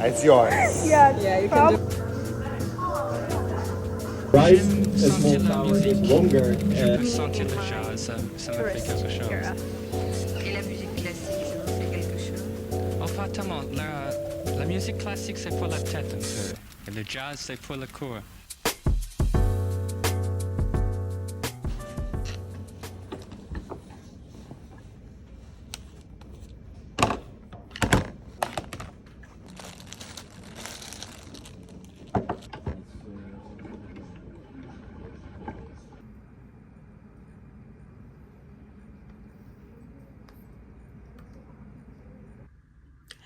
It's yours. Yeah, you can do. Right, a small tower is longer. Sentir le jazz, ça me fait quelque chose. Et la musique classique, ça vous fait quelque chose? Enfin, tellement, la musique classique c'est pour la tête un peu, et le jazz c'est pour le corps.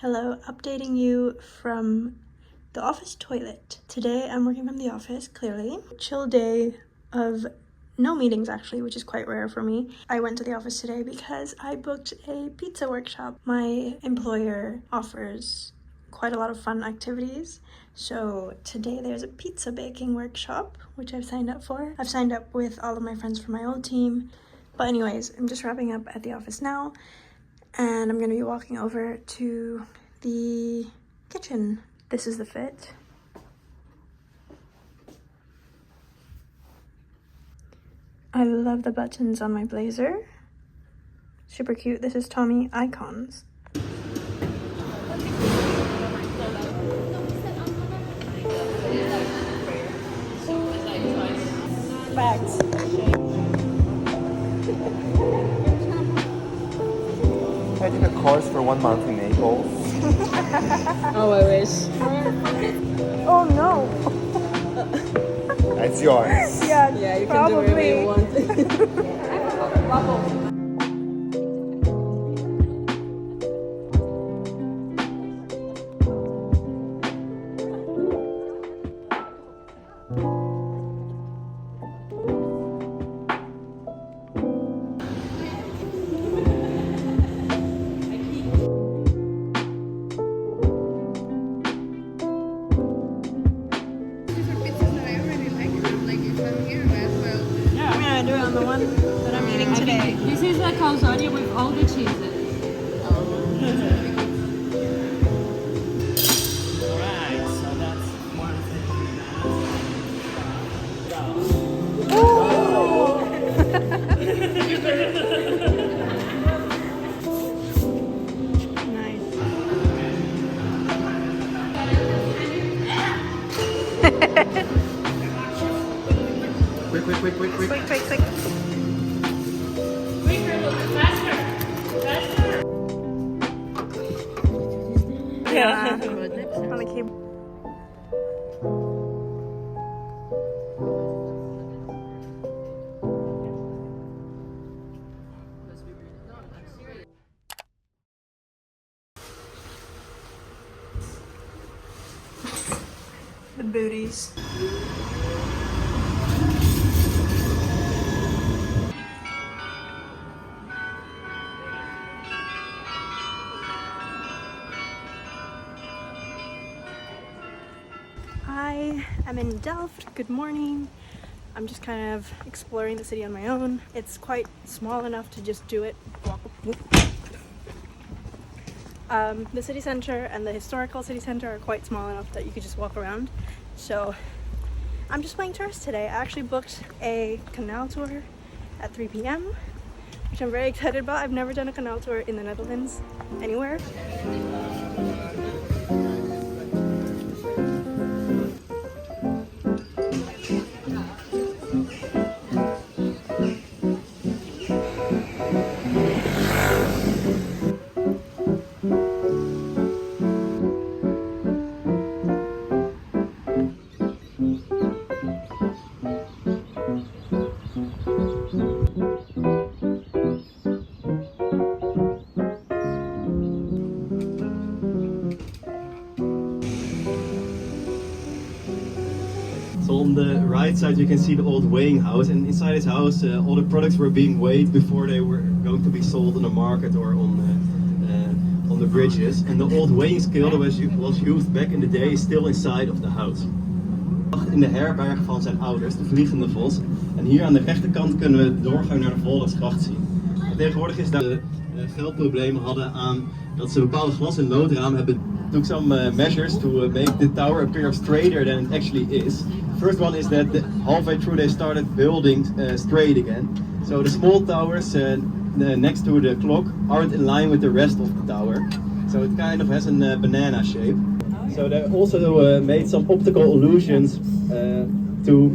Hello, updating you from the office toilet. Today I'm working from the office, clearly. Chill day of no meetings actually, which is quite rare for me. I went to the office today because I booked a pizza workshop. My employer offers quite a lot of fun activities. So today there's a pizza baking workshop, which I've signed up for. I've signed up with all of my friends from my old team. But anyways, I'm just wrapping up at the office now. And I'm gonna be walking over to the kitchen. This is the fit. I love the buttons on my blazer. Super cute. This is Tommy Icons. Bags. I did a course for 1 month in Naples. Oh, I wish. Oh no! It's yours. Yeah, you can do whatever you want. I'm gonna do it on the one that I'm eating today. This is a calzone with all the cheeses. Alright, so that's one Quick. Quick. Yeah. On the cable. The booties. I am in Delft. Good morning. I'm just kind of exploring the city on my own. It's quite small enough to just do it. The city center and the historical city center are quite small enough that you could just walk around. So I'm just playing tourist today. I actually booked a canal tour at 3 p.m. which I'm very excited about. I've never done a canal tour in the Netherlands anywhere. So on the right side you can see the old weighing house, and inside this house all the products were being weighed before they were going to be sold on the market or on the bridges. And the old weighing scale that was used back in the day is still inside of the house. In de herberg van zijn ouders, de Vliegende Vos. En hier aan de rechterkant kunnen we de doorgang naar de Volksgracht zien. En tegenwoordig is dat we geldproblemen hadden aan dat ze bepaalde glas- en loodramen hebben. Took some measures to make the tower appear straighter than it actually is. First one is that halfway through they started building straight again. So the small towers next to the clock aren't in line with the rest of the tower. So it kind of has a banana shape. So they also made some optical illusions to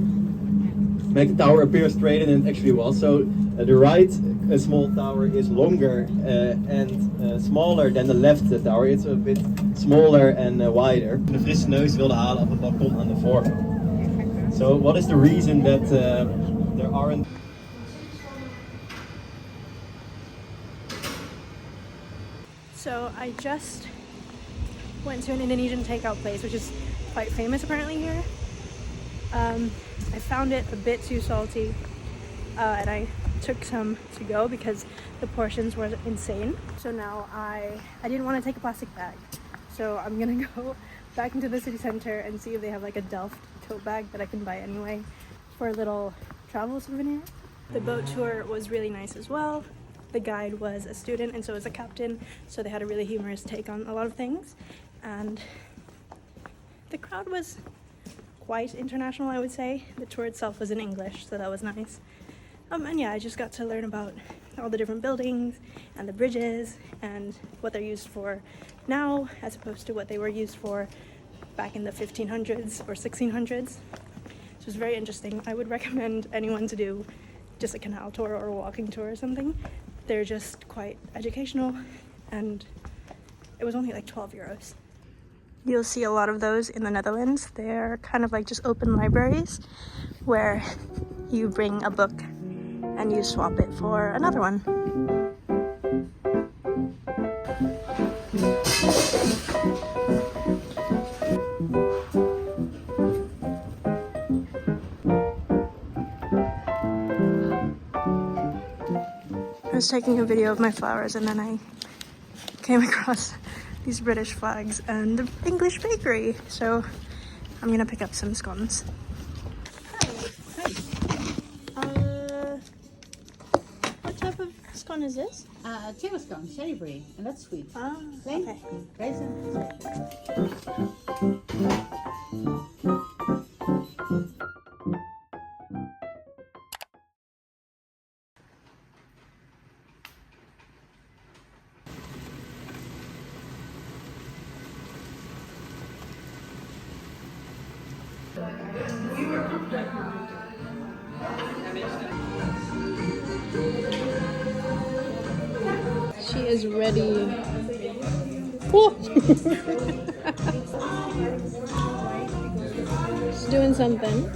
make the tower appear straighter than it actually was. So the right small tower is longer and smaller than the left tower. It's a bit smaller and wider. De frisse neus wilde halen op het balkon aan de voorkant. So what is the reason that there aren't... So I just went to an Indonesian takeout place, which is quite famous apparently here. I found it a bit too salty, and I took some to go because the portions were insane. So now I didn't want to take a plastic bag, so I'm gonna go back into the city center and see if they have like a Delft tote bag that I can buy anyway for a little travel souvenir. The boat tour was really nice as well. The guide was a student and so was a captain, so they had a really humorous take on a lot of things, and the crowd was quite international, I would say. The tour itself was in English, so that was nice. And yeah, I just got to learn about all the different buildings and the bridges and what they're used for now as opposed to what they were used for back in the 1500s or 1600s. So it was very interesting. I would recommend anyone to do just a canal tour or a walking tour or something. They're just quite educational, and it was only like 12 euros. You'll see a lot of those in the Netherlands. They're kind of like just open libraries where you bring a book and you swap it for another one. I was taking a video of my flowers and then I came across these British flags and the English bakery, so I'm gonna pick up some scones. Hi. What type of scone is this? Table scone, cherry brie, and that's sweet. Ah, Plain, okay. raisin. She is ready. Oh! She's doing something.